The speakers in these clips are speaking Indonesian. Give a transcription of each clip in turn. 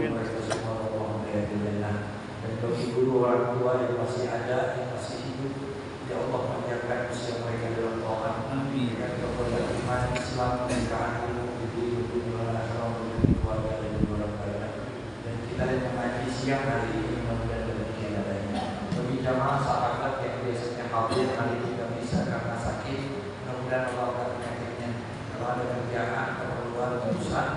mereka semua Allah menjadikan. Dan bagi guru orang tua yang masih ada, yang masih hidup, ya Allah panjangkan usia mereka dalam taat. Amin. Dan kepada iman Islam dan keadilan di dunia akhirat dan keluarga dan orang kaya. Dan kita yang mengaji siang hari ini mudah-mudahan demikian adanya. Bagi jamaah sahabat yang biasanya hadir hari ini tidak bisa karena sakit, mudah-mudahan Allah akan penyakitnya. Kalau ada kerjaan, keperluan, urusan,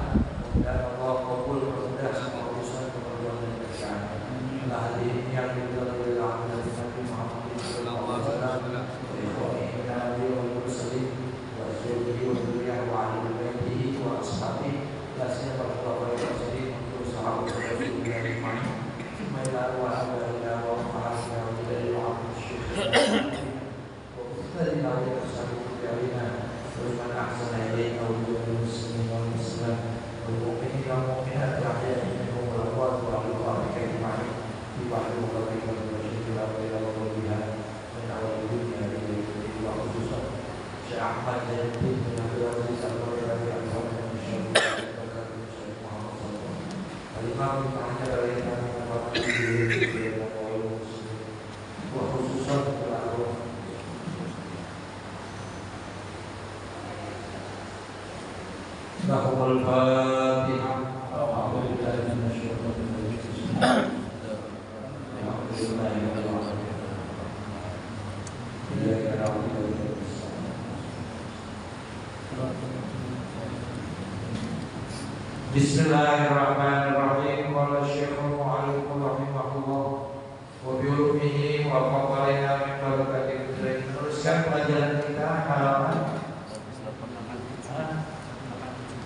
mudah-mudahan Allah kabul permudah semua urusan, keperluan dan kerjaan. Allah hadirin yang dimuliakan oleh Nabi Muhammad sallallahu alaihi wasallam, ikhwani nabi wal mursalin wa azwajihi wa dzurriyyatihi wa ahli baitihi wa ashabihi la siyama para rasulin untuk sahabat Rasulullah ajma'in. Mailah wa ala wa ma'asya wa dari wa syukr. Wa dari nabi sallallahu alaihi wasallam berman ahsana ilaika wa bil muslimin wal muslimat wal mu'minin wal mu'minat wa ahya'i minhum wal amwat wa ahli ajma'in. Wahyu bagi manusia bila berlebihan dan awal dunia dari waktu susah. Syekh Ahmad dan tim dengan berarti sama dari Al-Quran dan Syekh Muhammad SAW. Kalimah hanya dari kami mendapatkan diri dan wahyu wa khususan terlalu. Bahul Fatihah. Alhamdulillah dan syukur. Bismillahirrahmanirrahim. Qala Syekhul Mu'allif rahimahullah wa bi'ulumihi wa fadlina min barakatil dzikr. Teruskan pelajaran kita halaman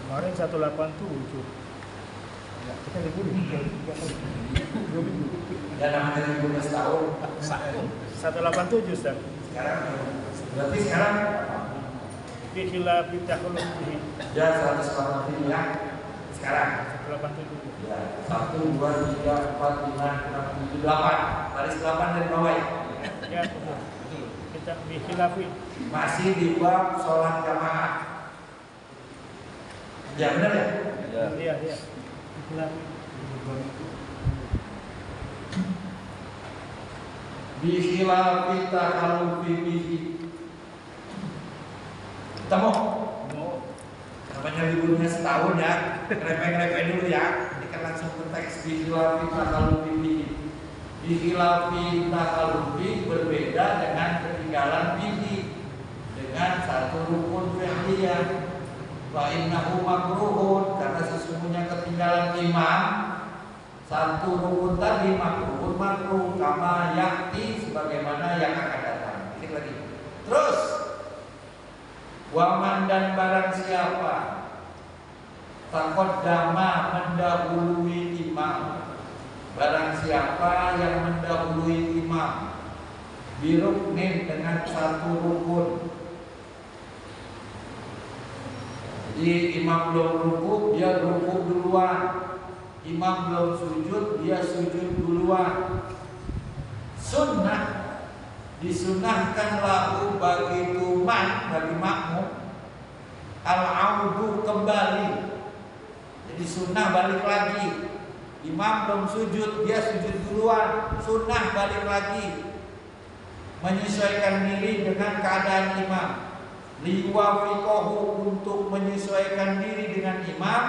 kemarin 187. Ya, kita libur 3 minggu. dan namanya libur setahun. 187 Ustaz. Sekarang berarti sekarang Fi khilaf takhluqi. ya 180 ya. Sekarang 187. ya 1 2 3 4 5 6 7 8. Baris 8 dari bawah ya. Ya, betul. Kita fi khilafi. Masih di bab sholat jamaah. Ya benar ya? Iya, iya. Khilafi. Bi khilafi takhallufi bihi. Kita mau? Namanya liburnya setahun ya. Repek-repek dulu ya. Ini kan langsung ke teks bi khilafi takhallufi bihi. Bi khilafi takhallufi berbeda dengan ketinggalan bihi. Dengan satu rukun fi'liyah. Wa innahu makruhun, karena sesungguhnya ketinggalan imam satu rukun tadi makruh kama yakti sebagaimana yang akan datang. Dikit lagi. Terus waman dan barang siapa taqaddama mendahului imam, barang siapa yang mendahului imam biruknin dengan satu rukun. Jadi imam belum ruku, dia ruku duluan. Imam belum sujud, dia sujud duluan. Sunnah, disunahkan lahu bagi tuman, bagi makmum, al-audu kembali. Jadi sunnah balik lagi. Imam belum sujud, dia sujud duluan. Sunnah balik lagi, menyesuaikan diri dengan keadaan imam. Liwafiqahu, untuk menyesuaikan diri dengan imam.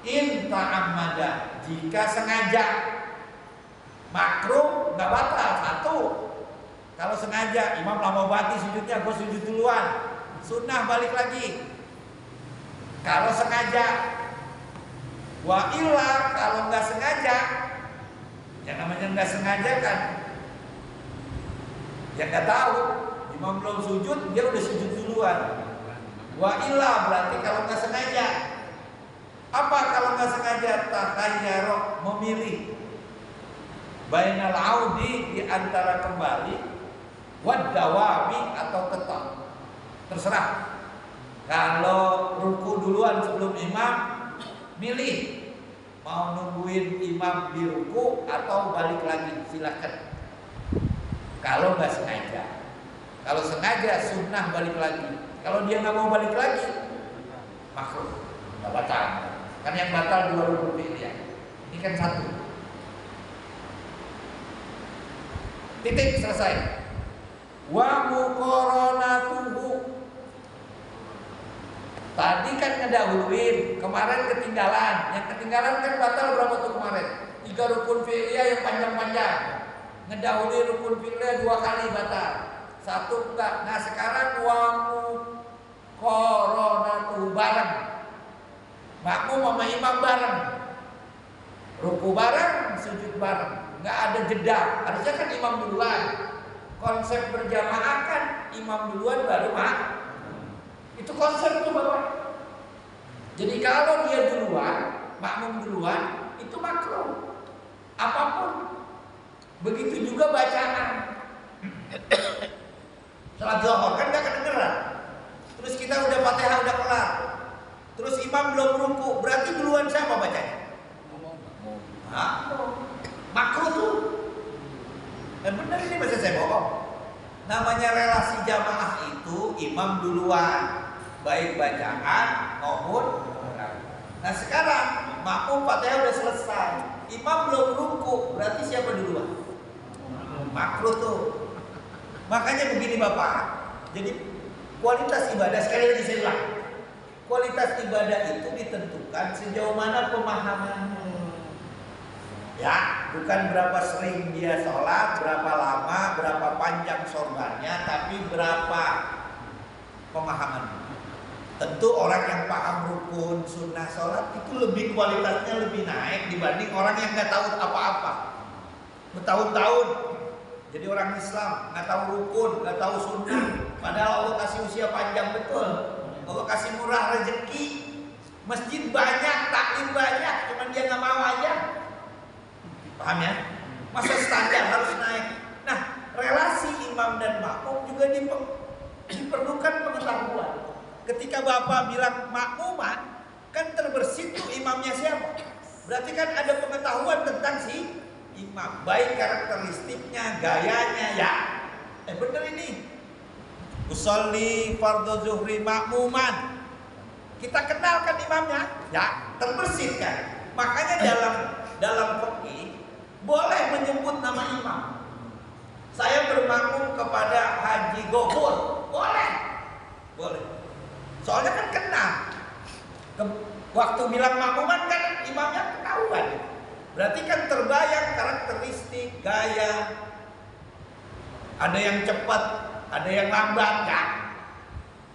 In ta'ammada, jika sengaja. Makruh nggak batal satu. Kalau sengaja, imam lama banget sujudnya, gue sujud duluan. Sunnah balik lagi. Kalau sengaja. Wa illa, kalau nggak sengaja, yang namanya nggak sengaja kan, yang nggak tahu. Imam belum sujud, dia udah sujud duluan. Wa illa, berarti kalau nggak sengaja. Apa kalau nggak sengaja? Takhayyara, memilih. Bainal audi, di antara kembali, wad dawami, atau tetap. Terserah. Kalau ruku duluan sebelum imam, milih mau nungguin imam di ruku atau balik lagi, silakan. Kalau nggak sengaja. Kalau sengaja sunnah balik lagi. Kalau dia nggak mau balik lagi, makruh, nggak batal. Kan yang batal dua rukun fi'liyah. Ini kan satu. Titik, selesai. Wa muqaranatuhu. Tadi kan ngedahuluin, kemarin ketinggalan. Yang ketinggalan kan batal berapa tuh kemarin? 3 rukun fi'liyah yang panjang-panjang. Ngedahului rukun fi'liyah 2 kali batal. 1 enggak. Nah sekarang wa muqaranatuhu bareng. Makmum sama imam bareng. Ruku bareng, sujud bareng. Enggak ada jeda. Harusnya kan imam duluan. Konsep berjamaah kan imam duluan baru itu konsep tuh Bapak. Jadi kalau dia duluan, makmum duluan, itu makruh. Apapun. Begitu juga bacaan. Salat zuhur kan gak kedengeran. Terus kita udah Fatihah udah kelar. Terus imam belum ruku, berarti duluan siapa bacanya? Makruh tuh. Benar ini masa saya bohong. Namanya relasi jamaah itu imam duluan, baik bacaan maupun. Nah sekarang makmum Fatihah udah selesai, imam belum ruku, berarti siapa duluan? Makruh tuh. Makanya begini Bapak. Jadi kualitas ibadah, sekali lagi saya ulang, kualitas ibadah itu ditentukan sejauh mana pemahamannya. Ya, bukan berapa sering dia sholat, berapa lama, berapa panjang sorbannya, tapi berapa pemahamannya. Tentu orang yang paham rukun sunnah sholat itu lebih kualitasnya lebih naik dibanding orang yang nggak tahu apa-apa. Bertahun-tahun jadi orang Islam, nggak tahu rukun, nggak tahu sunnah. Padahal Allah kasih usia panjang betul. Allah kasih murah rezeki, masjid banyak, taklim banyak, cuman dia nggak mau aja. Paham ya? Masa standar harus naik. Nah, relasi imam dan makmum juga diperlukan pengetahuan. Ketika Bapak bilang makmuman, kan terbersit tuh imamnya siapa? Berarti kan ada pengetahuan tentang si imam, baik karakteristiknya, gayanya ya. Bener ini. Usolli fardhu zuhri makmuman. Kita kenalkan imamnya, ya, terbersit kan. Makanya dalam fikih boleh menyebut nama imam. Saya bermakmum kepada Haji Gofur, boleh. Soalnya kan kenal. Waktu bilang makmuman kan imamnya ketahuan. Berarti kan terbayang karakteristik, gaya. Ada yang cepat, ada yang lambat kan.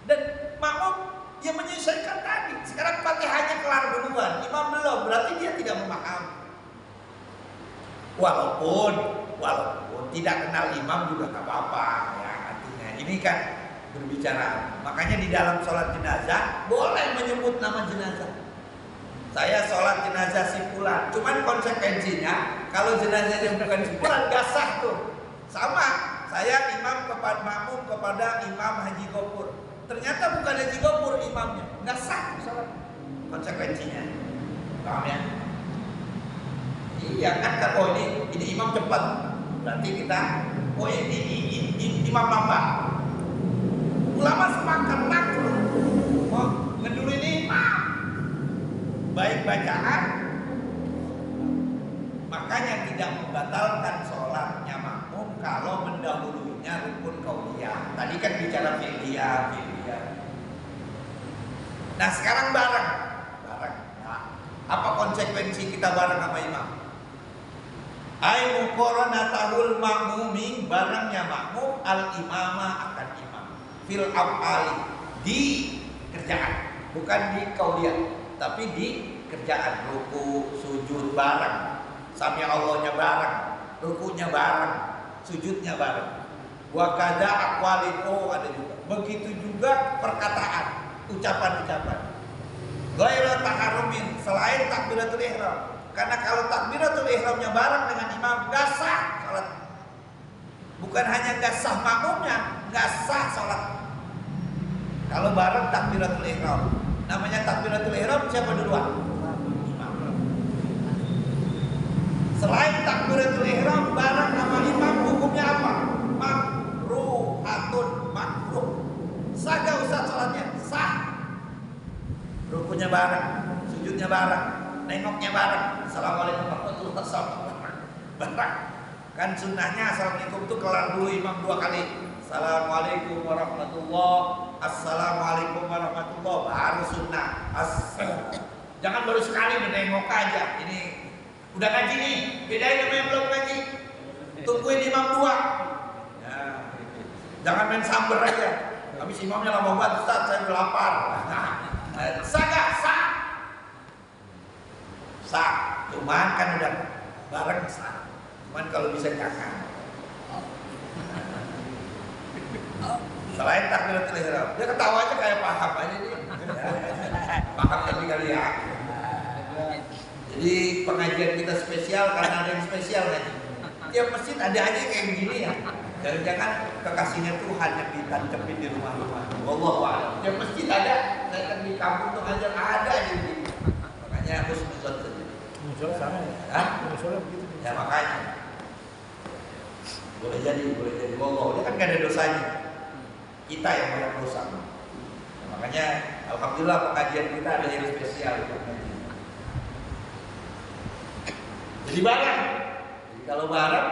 Dan makmum dia menyesuaikan tadi. Sekarang Fatihahnya kelar duluan, imam belum, berarti dia tidak memahami. Walaupun tidak kenal imam juga gak apa-apa ya, artinya ini kan berbicara. Makanya di dalam sholat jenazah boleh menyebut nama jenazah. Saya sholat jenazah si fulan, cuman konsekuensinya kalau jenazahnya bukan si fulan gak sah tuh. Sama, saya imam kepada makmum kepada Imam Haji Gofur, ternyata bukan Haji Gofur imamnya, gak sah sholat. Konsekuensinya, paham ya? Iya kan, oh ini imam cepat, berarti kita, oh ini imam lambat. Ulama sepakat makruh. Oh, ngedulu ini baik bacaan, makanya tidak membatalkan sholatnya makmum kalau mendahulunya rukun qauliyah. Tadi kan bicara fi'liyah. Nah sekarang bareng. Nah, apa konsekuensi kita bareng sama imam? Ai muqaranatahul makmumi, barangnya makmum al imama akan imam fil af'ali, di kerjaan, bukan di qauliyah, tapi di kerjaan. Ruku, sujud bareng, sami Allahnya bareng, rukunya bareng, sujudnya bareng. Wa kadza aqwalin, oh ada juga. Begitu juga perkataan, ucapan-ucapan. Ghairu taharrumin, selain takbiratul ihram. Karena kalau takbiratul ihramnya bareng dengan imam, gak sah salat. Bukan hanya gak sah makmumnya, gak sah salat. Kalau bareng takbiratul ihram. Namanya takbiratul ihram siapa duluan? Imam. Selain takbiratul ihram bareng sama imam, hukumnya apa? Makruh. Sah gak usah salatnya? Sah. Rukunya bareng, sujudnya bareng, nengoknya bareng, Assalamualaikum warahmatullahi wabarakatuh. Kan sunnahnya assalamualaikum itu kelar dulu imam 2 kali. Assalamualaikum warahmatullahi, assalamualaikum warahmatullahi, baru sunnah. Jangan baru sekali udah nengok aja. Ini udah ngaji nih, bedain sama yang belum ngaji. Tungguin imam 2. Ya. Jangan main samber aja. Habis imamnya lama banget, Ustaz, saya udah lapar. Sah gak? Sah. Sah. Cuman kan udah bareng sah. Cuman kalau bisa jangan. Selain takbiratul ihram, dia ketawa aja kayak paham aja dia. Paham tapi kali ya. Jadi pengajian kita spesial karena ada yang spesial kan. Tiap masjid ada aja kayak begini ya. Jangan-jangan kekasihnya Tuhan yang ditancepin di rumah-rumah. Wallahu a'lam. Tiap masjid ada. Saya kan di kampung tuh ngajar ada aja begini. Makanya harus nuzul saja. Nuzul sama ya? Hah? Nuzul begitu. Ya makanya. Boleh jadi. Wallahu. Dia kan gak ada dosanya. Kita yang banyak dosa. Makanya alhamdulillah pengajian kita ada yang spesial. Jadi bareng. Jadi kalau bareng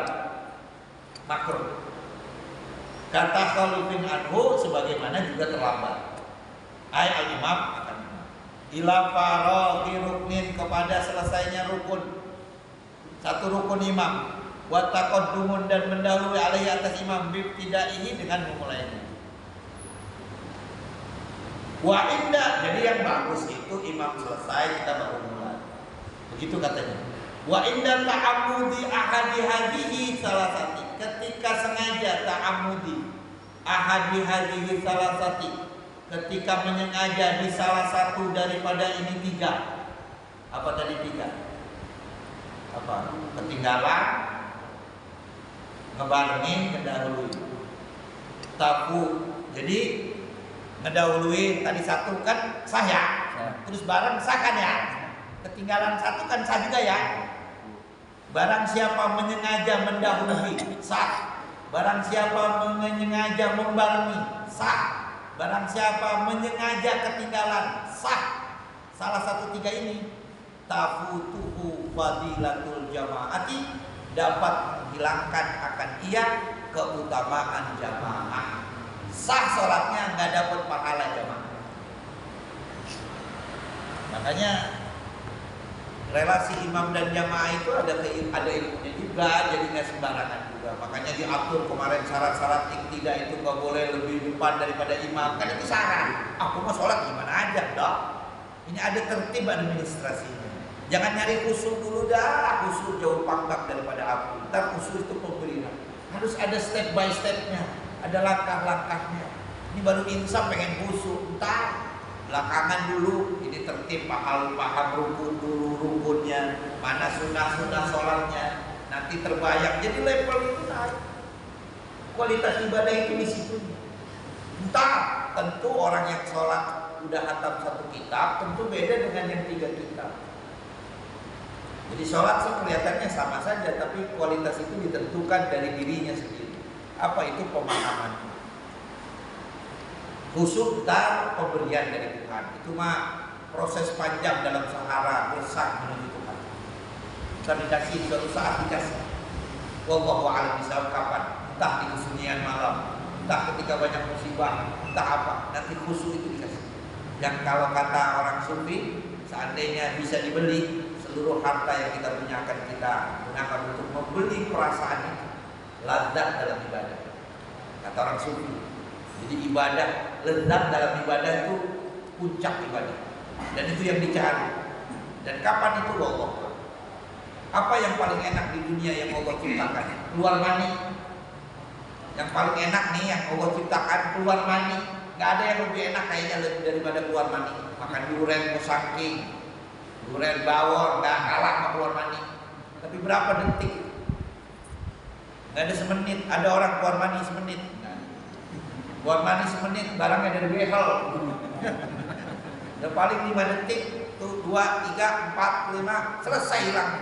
makruh. Kata Khalifin anhu sebagaimana juga terlambat. Ai al-imam akan ila faraghi ruknin, kepada selesainya rukun. Satu rukun imam. Wa taqaddumun, dan mendahului alaihi atas imam bibtidaihi, dengan memulainya. Wa inda, jadi yang bagus itu imam selesai kita baru mulai. Begitu katanya. Wa inda ta'ammudi ahadi hadihi salasati, ketika sengaja ta'ammudi ahadi hadihi salasati, ketika menyengaja di salah satu daripada ini 3. Apa tadi 3? Apa? Ketinggalan, ngebarengin, ngedahului. Tapu. Jadi ngedahului tadi 1 kan sah ya, terus bareng sah kan ya, ketinggalan 1 kan sah juga ya. Barang siapa menyengaja mendahului sah, barang siapa menyengaja membarengi sah, barang siapa menyengaja ketinggalan sah. Salah satu 3 ini tafutuhu fadilatul jamaati, dapat menghilangkan akan ia keutamaan jamaah. Sah sholatnya, nggak dapat pahala jamaah. Makanya relasi imam dan jamaah itu ada ilmunya juga, jadi nggak sembarangan juga. Makanya diatur kemarin syarat-syarat iktida itu nggak boleh lebih depan daripada imam, kan itu syarat. Aku mau sholat gimana aja, dok. Ini ada tertib administrasinya. Jangan nyari khusyuk dulu dah, khusyuk jauh pangkang daripada aku. Ntar khusyuk itu pemberian. Harus ada step by stepnya, ada langkah-langkahnya. Ini baru insaf pengen khusyuk, ntar belakangan dulu. Ini tertib, paham rukun dulu, rukunnya, mana sunnah sholatnya. Nanti terbayang, jadi level itu naik. Kualitas ibadah itu di situ. Entah, tentu orang yang sholat udah hatam 1 kitab, tentu beda dengan yang 3 kitab. Jadi sholat sih kelihatannya sama saja, tapi kualitas itu ditentukan dari dirinya sendiri. Apa itu pemahaman? Khusyuk dan pemberian dari Tuhan. Itu mah proses panjang dalam sahara bersah menuju Tuhan. Kita dikasih suatu saat dikasih. Wallahu a'lam bishawab, kapan? Entah di kesunyian malam, entah ketika banyak musibah, entah apa. Nanti khusyuk itu dikasih. Yang kalau kata orang sufi, seandainya bisa dibeli, seluruh harta yang kita punya akan kita gunakan untuk membeli perasaan itu, lezat dalam ibadah. Kata orang sufi. Jadi ibadah, lezat dalam ibadah itu puncak ibadah. Dan itu yang dicari. Dan kapan itu Allah? Apa yang paling enak di dunia yang Allah ciptakan? Keluar mani. Yang paling enak nih yang Allah ciptakan keluar mani. Gak ada yang lebih enak kayaknya daripada keluar mani. Makan durian musangking, durian bawor, gak kalah sama keluar mani. Tapi berapa detik? Gak ada semenit. Ada orang keluar mani semenit. Keluar mani semenit, barangnya dari behel. Dan paling 5 detik, tuh 2, 3, 4, 5, selesai hilang.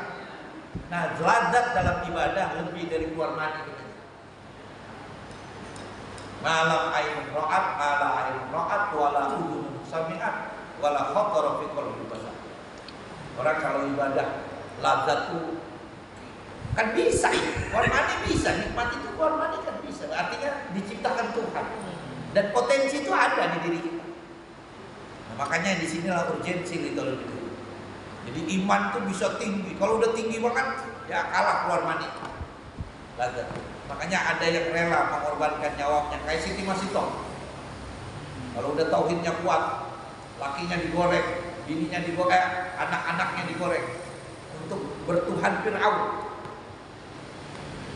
Nah, lazat dalam ibadah lebih dari keluar mani. Malam ain ra'at, ala ain ra'at, wala udhun sami'at, wala khatara fi qalbi basar. Orang kalau ibadah lazat tuh kan bisa, kormani bisa, nikmat itu kormani kan bisa, artinya diciptakan Tuhan dan potensi itu ada di diri kita. Nah, makanya di sinilah urgensi little itu. Jadi iman tuh bisa tinggi, kalau udah tinggi banget ya kalah kormani. Lazat. Makanya ada yang rela mengorbankan nyawanya kayak Siti Masito. Kalau udah tauhidnya kuat, lakinya digoreng, bininya digoreng, anak-anaknya digoreng untuk bertuhan Fir'aun.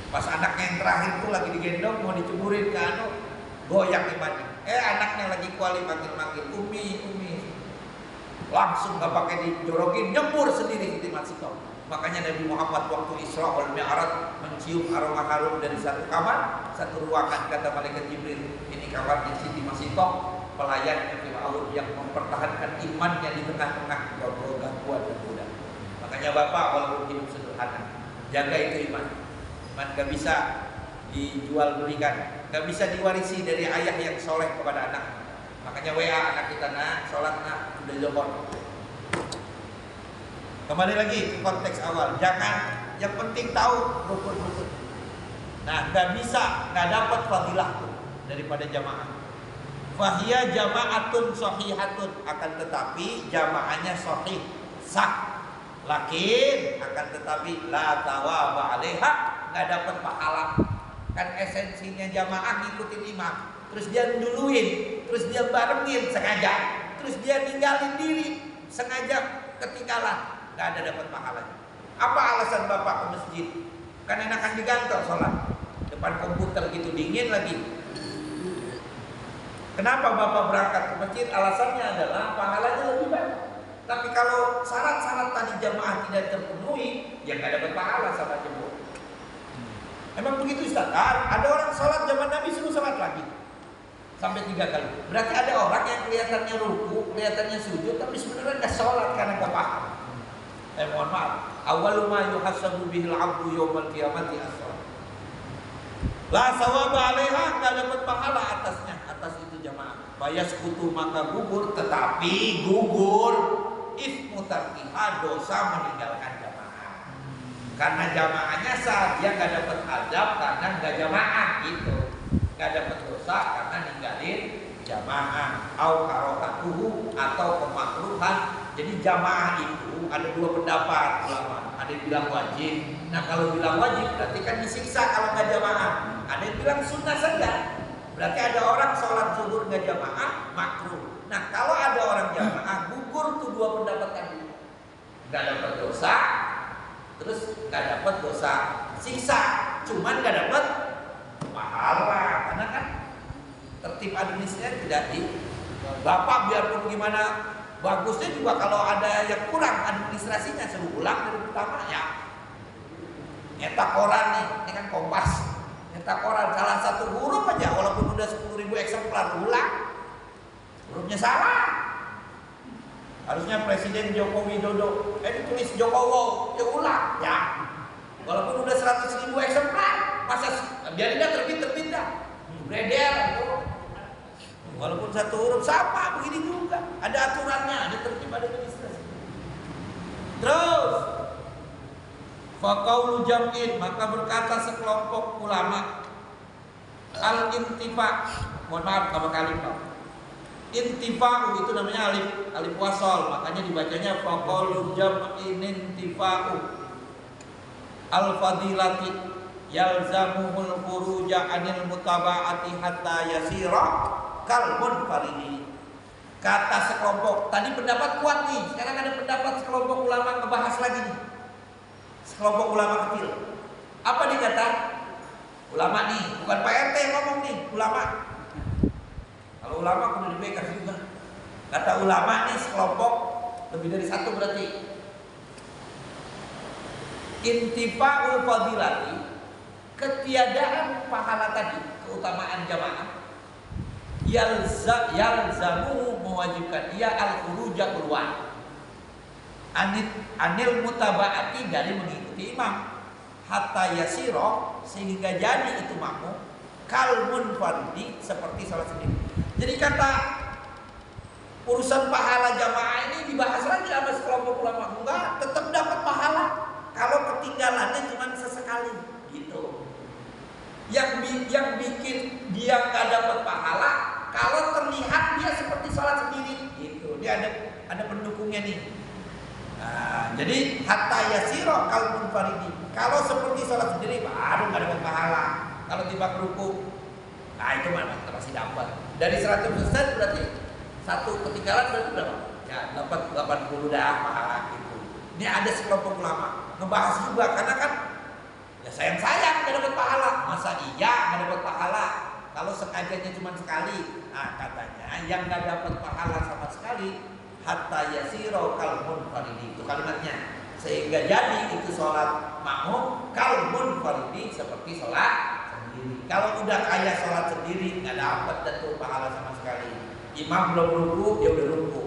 Pas anaknya yang terakhir itu lagi digendong mau diceburin ke goyang imannya. Anaknya lagi kuali manggil-manggil, Umi, Umi. Langsung gak pakai dijorokin, nyembur sendiri Siti Masito. Makanya Nabi Muhammad waktu Isra wal Mi'raj mencium aroma harum dari satu kamar, satu ruangan, kata malaikat Jibril, ini kamarnya Siti Masito, pelayannya Fir'aun yang mempertahankan imannya di tengah-tengah gangguan dan godaan. Makanya Bapak walaupun hidup sederhana, jaga itu iman. Iman gak bisa dijual belikan, gak bisa diwarisi dari ayah yang soleh kepada anak. Makanya WA anak kita, nak sholat nak, udah jokor. Kembali lagi ke konteks awal, jangan yang penting tahu rukun-rukun. Nah, gak bisa, gak dapat fadilah tuh daripada jamaah. Fahiyya jama'atun sahihatun, akan tetapi jamaahnya sahih, sah. Lakin akan tetapi la thawaba 'alaiha, nggak dapat pahala. Kan esensinya jamaah ngikutin imam, terus dia duluin, terus dia barengin sengaja, terus dia ninggalin diri sengaja ketinggalan, nggak ada dapat pahalanya. Apa alasan Bapak ke masjid? Kan enakan di kantor sholat, depan komputer gitu dingin lagi. Kenapa Bapak berangkat ke masjid? Alasannya adalah pahalanya lebih banyak. Tapi kalau syarat-syarat tadi jamaah tidak terpenuhi, ya nggak dapat pahala sama jemaah. Emang begitu Ustaz? Ada orang sholat zaman Nabi suruh sholat lagi sampai 3 kali. Berarti ada orang yang kelihatannya ruku, kelihatannya sujud, tapi sebenarnya nggak sholat karena nggak paham. Mohon maaf. Awwalu ma yuhasabu bihil 'abdu yaumal qiyamati as-shalah. La sawaba 'alaiha, nggak dapat pahala atasnya, atas itu jamaah. Bayaskutu maka gugur, tetapi gugur ismu tarkiha, dosa meninggalkan jamaah. Karena jamaahnya sah, dia nggak dapat azab karena nggak jamaah gitu, nggak dapat dosa karena ninggalin jamaah. Au karokatuhu, atau kemakruhan. Jadi jamaah itu ada 2 pendapat ulama. Ada yang bilang wajib. Nah kalau bilang wajib berarti kan disiksa kalau nggak jamaah. Ada yang bilang sunnah saja. Berarti ada orang sholat zuhur nggak jamaah, makruh. Nah kalau ada orang jamaah, gugur tuh 2 pendapat tadi. Nggak dapat dosa, terus nggak dapat dosa siksa, cuman nggak dapat pahala. Karena kan tertib administrasinya tidak di. Bapak biarpun gimana bagusnya juga kalau ada yang kurang administrasinya suruh ulang dari pertama ya. Nyetak koran nih, ini kan Kompas. Nyetak koran salah satu huruf aja walaupun udah 10.000 eksemplar ulang, hurufnya salah. Harusnya Presiden Joko Widodo ditulis Jokowo, ya ulang ya. Walaupun udah 100.000 eksemplar, masa biarin dah terbit dah. Beredar itu. Walaupun satu huruf sama begini juga. Ada aturannya, ada tertib administrasi. Terus faqaulu jam'in, maka berkata sekelompok ulama al-intifa, mohon maaf kalau kali Pak. Intifa'u itu namanya alif wasol, makanya dibacanya faqaulu jam'in intifa'u al-fadilati yalzamuhul khuruja anil mutaba'ati hatta yasira kal munfaridi. Kata sekelompok, tadi pendapat kuat nih, sekarang ada pendapat sekelompok ulama ngebahas lagi nih. Sekelompok ulama kecil. Apa dikata? Ulama nih, bukan Pak RT yang ngomong nih, ulama. Kalau ulama kudu dipegang juga. Kata ulama nih sekelompok, lebih dari 1 berarti. Intifa'ul fadilati, ketiadaan pahala tadi, keutamaan jamaah, yalzamu mewajibkan dia al-khuruja keluar anil mutaba'ati, dari mengikuti imam, hatta yasiro, sehingga jadi itu makmum kal munfaridi, seperti salat sendiri. Jadi kata urusan pahala jamaah ini dibahas lagi sama sekelompok ulama, enggak, tetap dapat pahala kalau ketinggalannya cuma sesekali gitu. Yang bikin dia nggak dapat pahala kalau terlihat dia seperti sholat sendiri gitu. Dia ada pendukungnya nih. Nah, jadi hatta yasiro kal munfaridi. Kalau seperti sholat sendiri baru nggak dapat pahala. Kalau tiba ruku, nah itu mana masih dapat. Dari 100% berarti satu ketinggalan berarti berapa? Ya dapat 80 dah pahala gitu. Ini ada sekelompok ulama ngebahas juga karena kan ya sayang nggak dapat pahala. Masa iya nggak dapat pahala? Kalau sekajanya cuma sekali, nah katanya yang nggak dapat pahala sama sekali hatta yasiro kal munfaridi, itu kalimatnya. Sehingga jadi itu sholat makmum kal munfaridi seperti sholat sendiri. Kalau udah kayak sholat sendiri nggak dapat tentu pahala sama sekali. Imam belum ruku, dia udah ruku.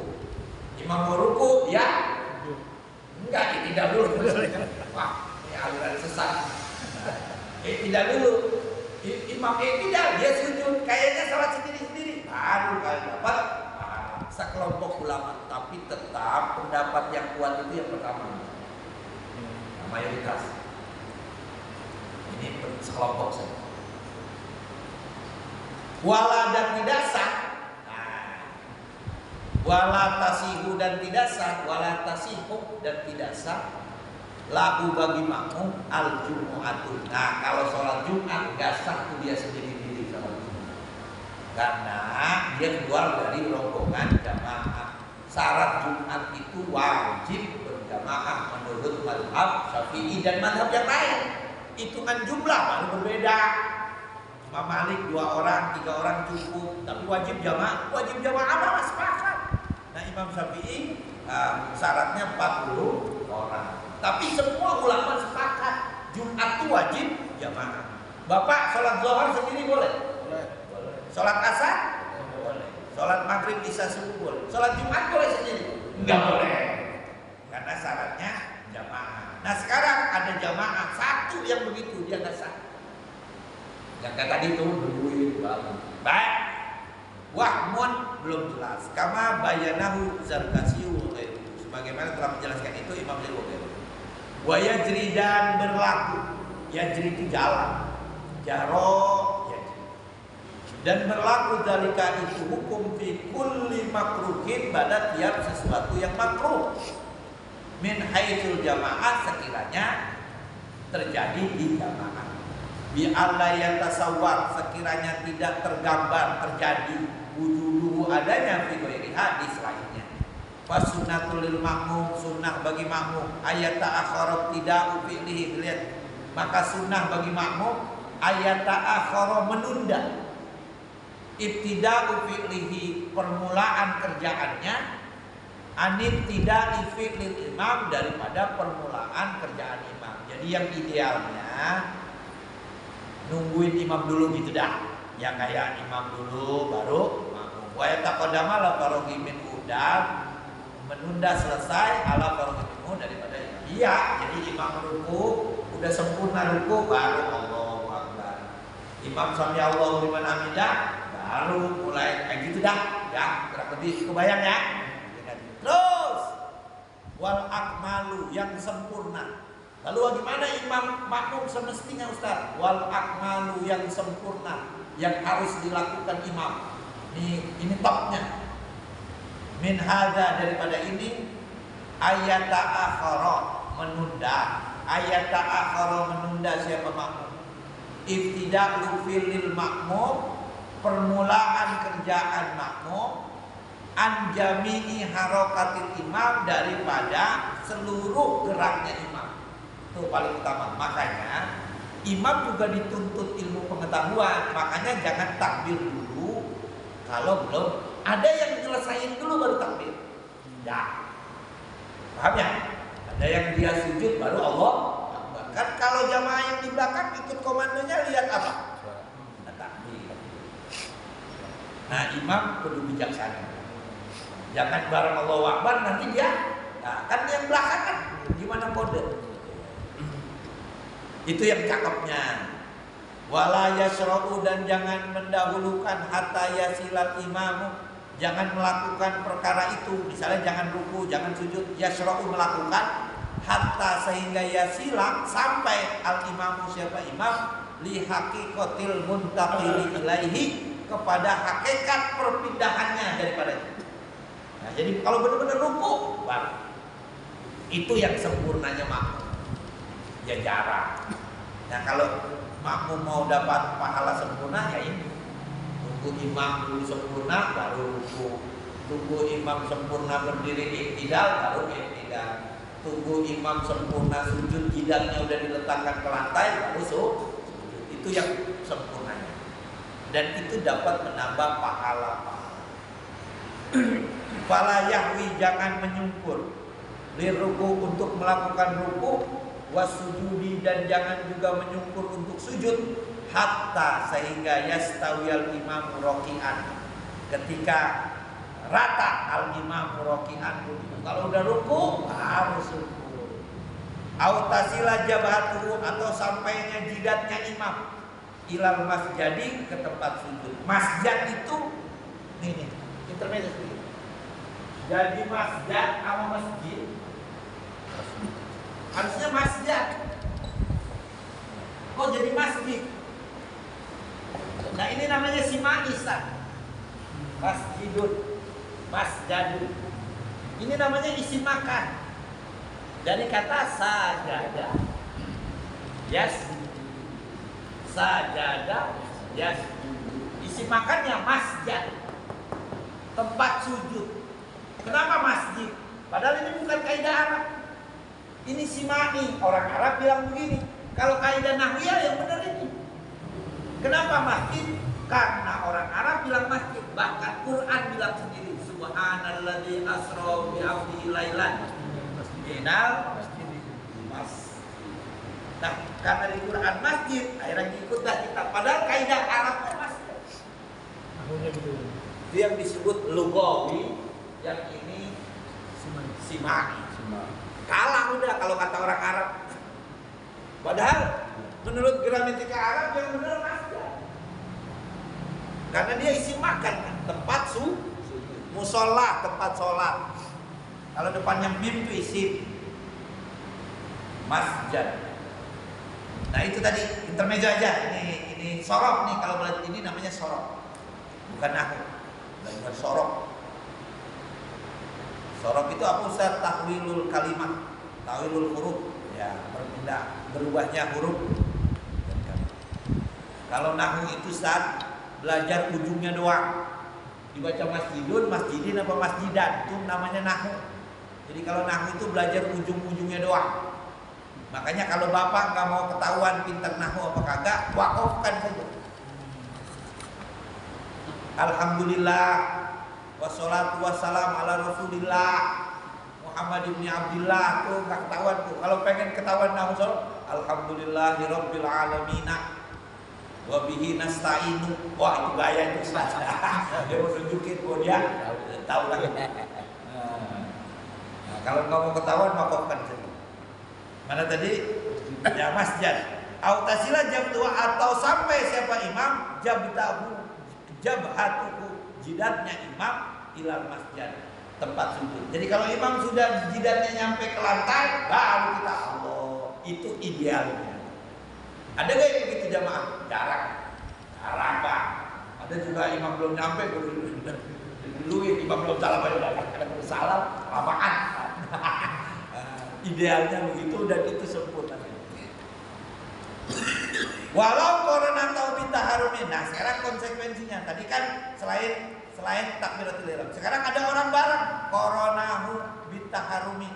Imam mau ruku, ya enggak, dia tidak dulu. Wah, ini aliran sesat. Tidak dulu. Imam tidak, dia sujud. Kayaknya sholat sendiri-sendiri. Baru kali dapat sekelompok ulama. Tapi tetap pendapat yang kuat itu yang pertama. Mayoritas. Ini sekelompok saja. Wala dan tidak sah. Wala tasihu dan tidak sah. Wala tasihu dan tidak sah. Lahu bagi makmum al jumu'atu. Nah kalau sholat Jumat gak sah tuh dia sendiri-sendiri sholat Jumat. Karena dia keluar dari rombongan jamaah. Syarat Jumat itu wajib berjamaah menurut mazhab Syafi'i dan mazhab yang lain. Hitungan jumlah baru berbeda. Imam Malik 2 orang, 3 orang cukup. Tapi wajib jamaah apa sepakat. Nah Imam Syafi'i syaratnya 40 orang. Tapi semua ulama sepakat Jumat itu wajib jamaah. Bapak sholat zuhur sendiri boleh? Boleh. Sholat asar? Boleh. Sholat maghrib isya subuh boleh. Sholat Jumat boleh sendiri? Enggak boleh. Karena syaratnya jamaah. Nah sekarang ada jamaah satu yang begitu dia nggak sah. Yang kayak tadi itu berduit banget. Baik. Wahmun belum jelas. Kama bayanahu Zarkasiyu sebagaimana telah menjelaskan itu Imam Zarkasiyu. Wa yajri dan berlaku. Yajri itu jalan. Jaro yajri. Dan berlaku dalika itu hukum fi kulli makruhin pada tiap sesuatu yang makruh. Min haitsul jamaah sekiranya terjadi di jamaah. Bi alla yatasawwar sekiranya tidak tergambar terjadi wujuduhu adanya fi ghairiha di selainnya. Fasunatul lil makmum sunnah bagi makmum ayat ta'akhara tidak fi'lihi lihat. Maka sunnah bagi makmum ayat ta'akhara menunda ibtida'u fi'lihi permulaan kerjaannya anit tidak fi'lil imam daripada permulaan kerjaan imam. Jadi yang idealnya nungguin imam dulu gitu dah. Ya kayak imam dulu baru makmum. Wa yataqaddama la faraghi min udam menunda selesai ala faraghimu daripada imam. Iya, jadi imam ruku udah sempurna ruku baru Allahu Akbar. Imam sami Allahu liman hamidah baru mulai kayak gitu dah. Ya, kurang lebih kebayang ya. Terus wal akmalu yang sempurna. Lalu bagaimana imam makmum semestinya Ustaz? Wal akmalu yang sempurna yang harus dilakukan imam. Ini topnya. Min hadza daripada ini ayat ta'akhara menunda. Ayat ta'akhara menunda siapa makmum? Ibtida'u fi'lil makmum permulaan kerjaan makmum an jami'i harakatil imam daripada seluruh geraknya imam. Itu paling utama. Makanya imam juga dituntut ilmu pengetahuan. Makanya jangan takbir dulu kalau belum ada yang nyelesain dulu baru takbir. Ya. Paham ya? Ada yang dia sujud baru Allah. Kan kalau jamaah yang di belakang ikut komandonya lihat apa? Takbir. Nah, imam perlu bijaksana. Jangan bareng Allahu Akbar nanti dia. Nah, kan yang belakang kan gimana kode? Itu yang cakepnya. Wala yasra'u dan jangan mendahulukan hatta yasilal imamu. Jangan melakukan perkara itu. Misalnya jangan ruku, jangan sujud. Yasra'u melakukan hatta sehingga yasilang sampai al-imamu siapa imam li haqiqatil muntaqili ilaihi kepada hakikat perpindahannya daripada itu. Nah, jadi kalau benar-benar ruku baru itu yang sempurnanya makmum. Ya jarang. Nah, kalau makmum mau dapat pahala sempurna ya ini. Tunggu imam dulu sempurna baru ruku. Tunggu imam sempurna berdiri iktidal baru iktidal. Tunggu imam sempurna sujud jidatnya udah diletakkan ke lantai baru sujud. Itu yang sempurnanya. Dan itu dapat menambah pahala-pahala. Fala yahwi jangan menyungkur liruku untuk melakukan ruku wasujudi dan jangan juga menyungkur untuk sujud hatta sehingga yastawiyal imam roki'an ketika rata al imam roki'an kalau udah ruku harus ruku autasila jabhatuhu atau sampainya jidatnya imam ilal masjadi ke tempat sujud. Masjid itu nih intermezzo sedikit. Jadi masjid sama masjid harusnya masjid. Kok jadi masjid? Nah ini namanya simaisan. Masjidun, masjadun. Ini namanya isi makan. Dari kata sajadah. Yes. Sajadah. Yes. Isi makannya masjid. Tempat sujud. Kenapa masjid? Padahal ini bukan kaidah Arab. Ini simai. Orang Arab bilang begini. Kalau kaidah nahwiyah yang benar ini. Kenapa masjid? Karena orang Arab bilang masjid. Bahkan Quran bilang sendiri. Subhanalladzi asra bi 'abdihi lailan minal masjid. Nah, karena di Quran masjid, akhirnya ikut dah kita. Padahal kaidah Arabnya masjid. Itu yang disebut lugawi. Yang ini simai. Kalah udah kalau kata orang Arab. Padahal menurut gramatika Arab yang benar masjid. Karena dia isi makan kan, tempat musola, tempat sholat. Kalau depannya mim itu isim masjid. Nah itu tadi intermezzo aja. Ini sorok nih kalau berarti ini namanya sorok, bukan nahu, bukan sorok. Sorok itu apa Ustaz? Tahwilul kalimat, tahwilul huruf, ya berubahnya huruf. Kalau nahu itu Ustaz belajar ujungnya doang. Dibaca masjidun, masjidin apa masjidan, itu namanya nahu. Jadi kalau nahu itu belajar ujung-ujungnya doang. Makanya kalau bapak nggak mau ketahuan pintar nahu apa kagak, wakafkan saja. Alhamdulillah wassalatu wassalam ala rasulillah Muhammad ibn Abdillah. Tuh nggak ketahuan tuh. Kalau pengen ketahuan nahu alhamdulillahirabbil alamin wa bihi nasta'inu. Wah itu gaya itu Ustaz. Dia mau tunjukin bahwa dia tahu lagi. Nah, kalau nggak mau ketahuan wakafkan saja. Mana tadi? Ya masjid. Autasila jam 2 atau sampai siapa imam jabhatuhu jidatnya imam ilal masjid tempat sujud. Jadi kalau imam sudah jidatnya nyampe ke lantai baru kita Allah. Itu idealnya. Ada gak yang begitu jamaah? Jarang. Jarang Pak. Ada juga imam belum nyampe duluin imam belum salam aja ada salam lamaan. Idealnya begitu dan itu sempurna. Walau korona atau bitaharumin. Nah sekarang konsekuensinya tadi kan selain takbiratul ihram. Sekarang ada orang bareng koronahu bitaharumi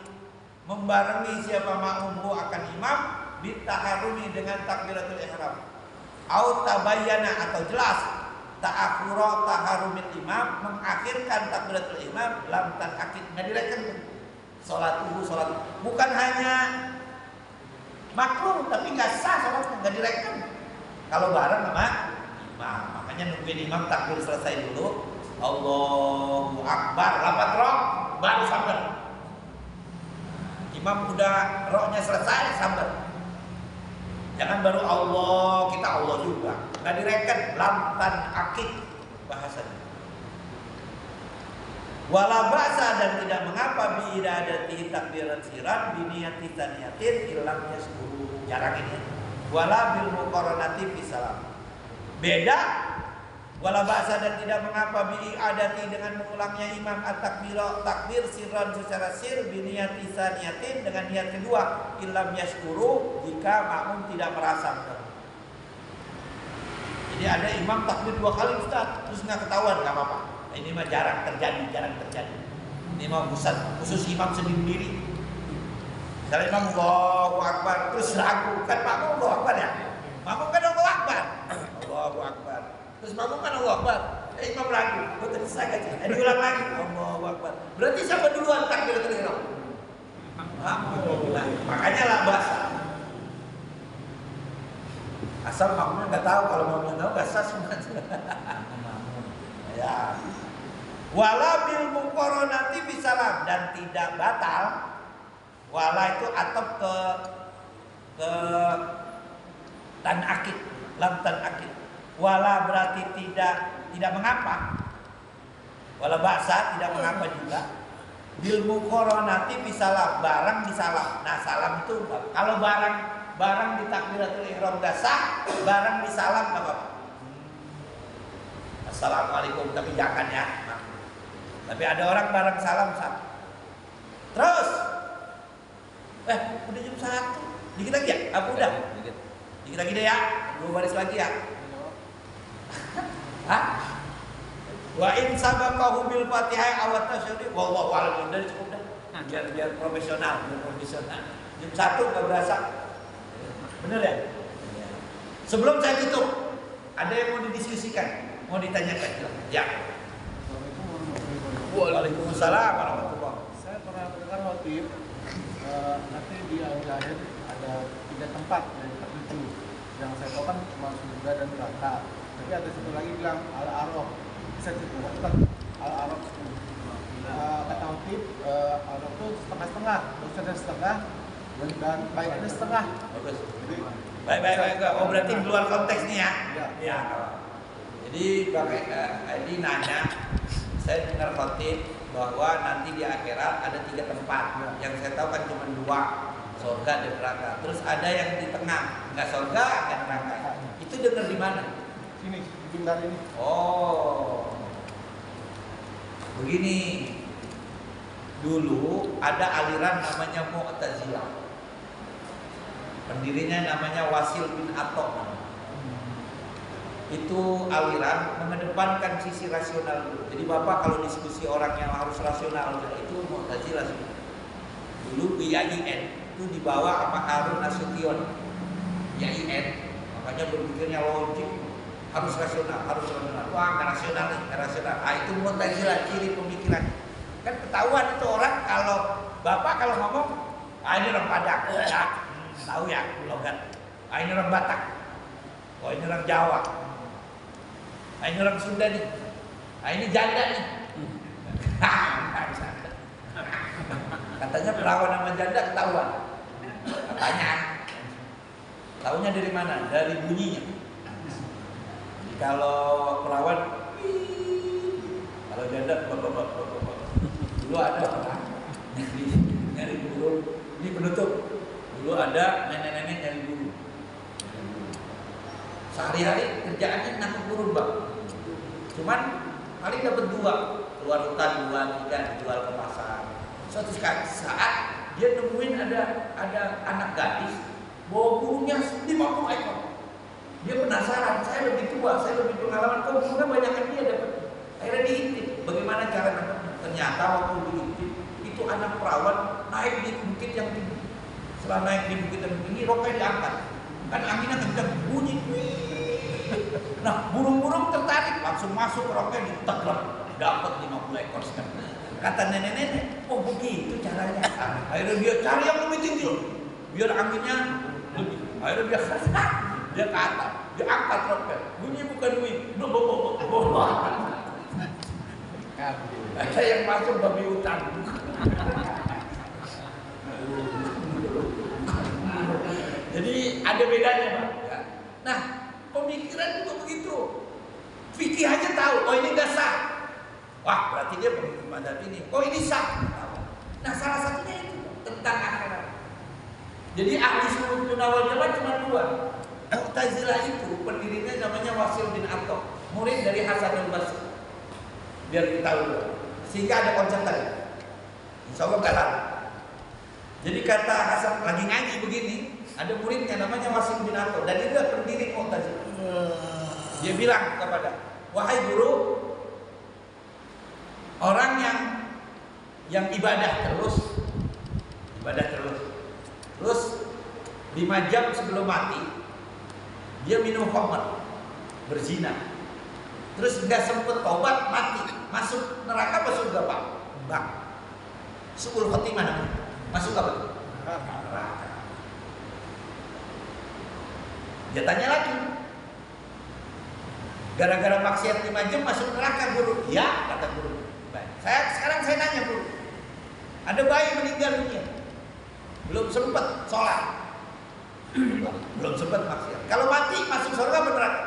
membarengi siapa makmumhu akan imam bitaharumi dengan takbiratul ihram. Au tabayyana atau jelas ta'akhura taharumil imam mengakhirkan takbiratul ihram lam tanakid enggak direken. Sholat bukan hanya makruh tapi nggak sah sholatnya, nggak direken kalau bareng sama imam. Makanya nungguin imam takbir selesai dulu, Allahu Akbar, lapat roh baru sambar. Imam udah rohnya selesai sambar. Jangan baru Allah kita Allah juga, nggak direken, lam tan akid bahasanya. Wala ba'sa dan tidak mengapa bi iradati takbiran sirat bi niyati taniyatin illam yasburu. Jarang ini. Wala bil muqaranati fi salam. Beda. Wala ba'sa dan tidak mengapa bi iradati dengan mengulangnya imam takbir sirran secara sir bi niyati taniyatin dengan niat kedua illam yasburu jika makmum tidak merasa. Jadi ada imam takbir 2 kali Ustaz, terus nggak ketahuan, nggak apa-apa. Ini mah jarang terjadi. Ini mah khusus imam sendiri. Misalnya imam Allahu Akbar, terus ragu, kan makmum Allahu Akbar ya? Makmum kan Allahu Akbar. Allahu Akbar. Terus makmum kan Allahu Akbar. Imam ragu, betul saja. Diulang lagi, Allahu Akbar. Berarti siapa duluan takbiratul ihram? Makmum. Makanya lah bahasa. Asal makmumnya nggak tahu, kalau makmumnya tahu nggak sah semua. Ya. Wala bil muqaranati bisalam dan tidak batal. Wala itu atop ke tan akid, lam tan akid. Wala berarti tidak mengapa. Wala ba'sa tidak mengapa juga. Bil muqaranati bisalam, barang disalam. Nah, salam itu kalau barang di takbiratul ihram enggak sah, barang disalam enggak apa-apa. Assalamualaikum, tapi jangan ya. Tapi ada orang barang salam sah. Terus udah jam 1. Dikit lagi ya? Apa udah? Dikit lagi deh ya. 2 baris lagi ya. Hah? Wa in sabaqahu bil Fatihah aw tasyahhud wallahu a'lam. Udah cukup dah. Biar profesional. Jam 1 enggak berasa. Benar ya? Sebelum saya tutup, ada yang mau didiskusikan, mau ditanyakan? Ya. Waalaikumsalam warahmatullahi. Saya pernah mendengar khotib nanti di akhir ada 3 tempat dari 7. Yang saya tahu kan cuma surga dan neraka. Tapi ada satu lagi bilang al-araf. Bisa dibuatkan al-araf. Kata khotib al-araf itu setengah-setengah, maksudnya setengah dan baiknya setengah. Bagus. Baik. Oh berarti di luar konteks nih ya? Ya. Jadi Edi nanya, saya dengar khotib bahwa nanti di akhirat ada 3 tempat. Yang saya tahu kan cuma 2, surga dan neraka. Terus ada yang di tengah, nggak surga, nggak neraka. Itu dengar di mana? Sini, di pinggir ini. Oh, begini. Dulu ada aliran namanya Mu'tazilah. Pendirinya namanya Wasil bin Atok. Itu aliran mengedepankan sisi rasional dulu. Jadi Bapak kalau diskusi orang yang harus rasional, itu Mu'tazilah. Dulu YIN itu dibawa sama Harun Nasution. YIN, makanya berpikirnya logik, harus rasional. Wah, nggak rasional nih, nggak rasional. Itu Mu'tazilah, ciri pemikiran. Kan ketahuan itu orang kalau Bapak kalau ngomong, ini orang Padang, tahu ya logat. Ini orang Batak, ini orang Jawa. Ini orang Sunda nih. Ini janda nih. Katanya perawan sama janda ketahuan. Katanya. Tahunya dari mana? Dari bunyinya. Jadi kalau perawan, kalau janda, dulu ada orang nyari burung. Ini penutup. Dulu ada nenek-nenek nyari burung. Sehari-hari kerjaannya nangkep burung, Bang. Cuman paling dapat 2, keluar hutan 2, 3 dijual ke pasar. Suatu saat dia nemuin ada anak gadis bawa burungnya 50 ekor. Dia penasaran, saya lebih tua, saya lebih pengalaman, kok burungnya banyakan dia dapat. Akhirnya diintip, bagaimana cara nangkepnya? Ternyata waktu diintip itu anak perawan naik di bukit yang tinggi. Setelah naik di bukit yang tinggi, roknya diangkat. Kan anginnya kencang, bunyi. Nah, burung-burung tertarik, langsung masuk roknya diteklep, dapat 50 ekor sekarang. Kata nenek-nenek, oh begitu caranya. Akhirnya dia cari yang lebih tinggi, biar anginnya lebih. Akhirnya dia ke atas, dia angkat roknya. Bunyi bukan bunyi, ada yang masuk babi hutan. Jadi ada bedanya, Pak. Nah, pemikiran juga begitu. Fikih aja tahu, oh ini nggak sah. Wah, berarti dia pengikut mazhab ini. Oh, ini sah. Nah, salah satunya itu tentang akhirat. Jadi ahli sunnah wal jamaah cuma dua. Mu'tazilah itu pendirinya namanya Wasil bin Attab, murid dari Hasan al-Basri. Biar kita tahu. Sehingga ada konsep tadi. Insya Allah gak lalu. Jadi kata Hasan lagi ngaji begini, ada muridnya namanya Wasil bin Attab dan dia pendiri Mu'tazilah. Dia bilang kepada, wahai guru, orang yang ibadah terus, terus 5 jam sebelum mati dia minum khamr, berzina, terus nggak sempet tobat, mati, masuk neraka apa surga Pak? Enggak. Suul khotimah namanya. Masuk apa? Neraka. Dia tanya lagi, gara-gara maksiat 5 jam masuk neraka guru? Ya, kata guru. Baik. Sekarang saya nanya guru, ada bayi meninggal dunia, belum sempat sholat, belum sempat maksiat. Kalau mati masuk surga atau neraka?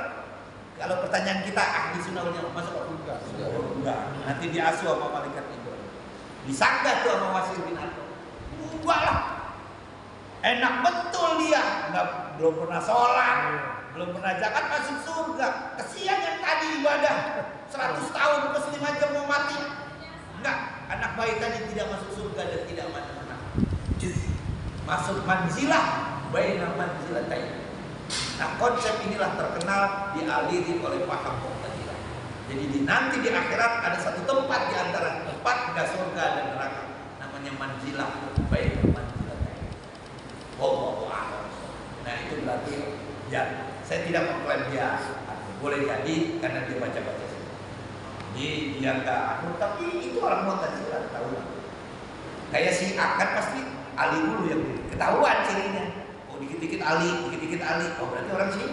Kalau pertanyaan kita ahli sunnah wal jamaah masuk surga? Enggak. Nanti diasuh sama malaikat itu, disanggah tuh sama Wasil bin Attab. Enggak lah, enak betul dia, belum pernah sholat, belum pernah zakat, masuk surga. Kesian yang tadi ibadah 100 tahun plus 5 jam mau mati. Enggak, anak bayi tadi tidak masuk surga dan tidak mana-mana. Masuk manzilah baina manzilatain. Nah, konsep inilah terkenal dialiri oleh paham Mu'tazilah. Jadi nanti di akhirat ada satu tempat di antara tempat enggak surga dan neraka, namanya manzilah baina manzilatain. Wallahu a'lam. Nah, itu berarti ya, saya tidak mengklaim dia boleh jadi karena dia baca-baca saja. Jadi dia enggak aku, tapi itu orang Mu'tazilah tahu. Kayak si akan pasti Ali dulu yang ketahuan cirinya. Oh, dikit-dikit Ali. Oh, berarti orang sih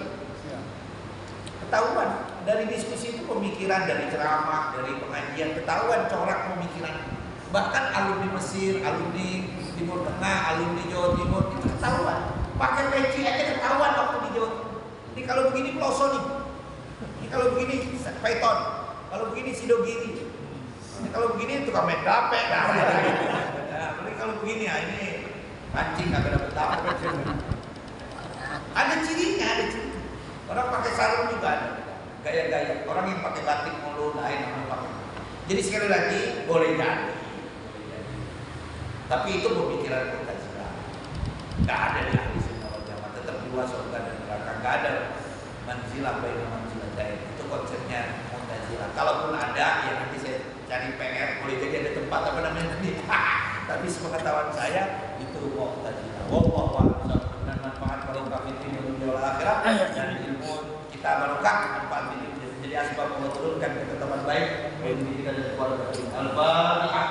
ketahuan. Dari diskusi itu pemikiran, dari ceramah, dari pengajian, ketahuan corak pemikiran. Bahkan alumni Mesir, alumni Timur Tengah, alumni Jawa Timur itu ketahuan. Pakai peci aja ketahuan waktu di Jawa Timur. Ini kalau begini Ploso nih. Ini kalau begini Python. Kalau begini Sidogiri. Ini kalau begini tukang main gape. Kalau begini ya ini pancing agak dapat dapat. Ada cirinya, ada ciri. Orang pakai sarung juga ada. Gaya-gaya. Orang yang pakai batik mulu lain orang pakai. Jadi sekali lagi boleh jadi. Tapi itu pemikiran Mu'tazilah. Enggak ada di ahli sunnah wal jamaah. Tetap dua surga dan neraka. Enggak ada manzilah baina manzilatain. Itu konsepnya Mu'tazilah. Kalaupun ada, ya nanti saya cari PR. Boleh jadi ada tempat apa namanya nanti. Tapi sepengetahuan saya itu Mu'tazilah. Wallahu a'lam. Dan manfaat barokah di dunia wal akhirat dan ilmu kita barokah manfaat ini. Jadi asbab Allah turunkan ketetapan baik bagi kita dan keluarga kita. Al-Fatihah.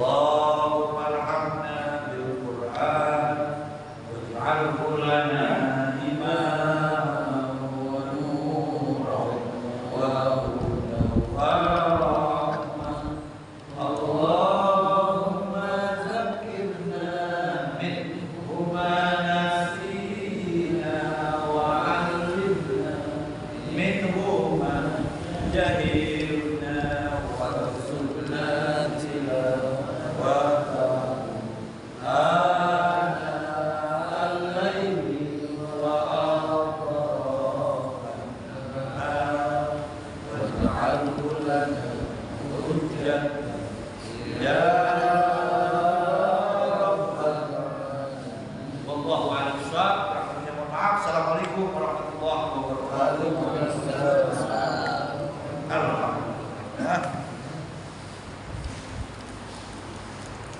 Allahumma arhamna bil Qur'an waj'alhu lana Assalamualaikum warahmatullahi wabarakatuh.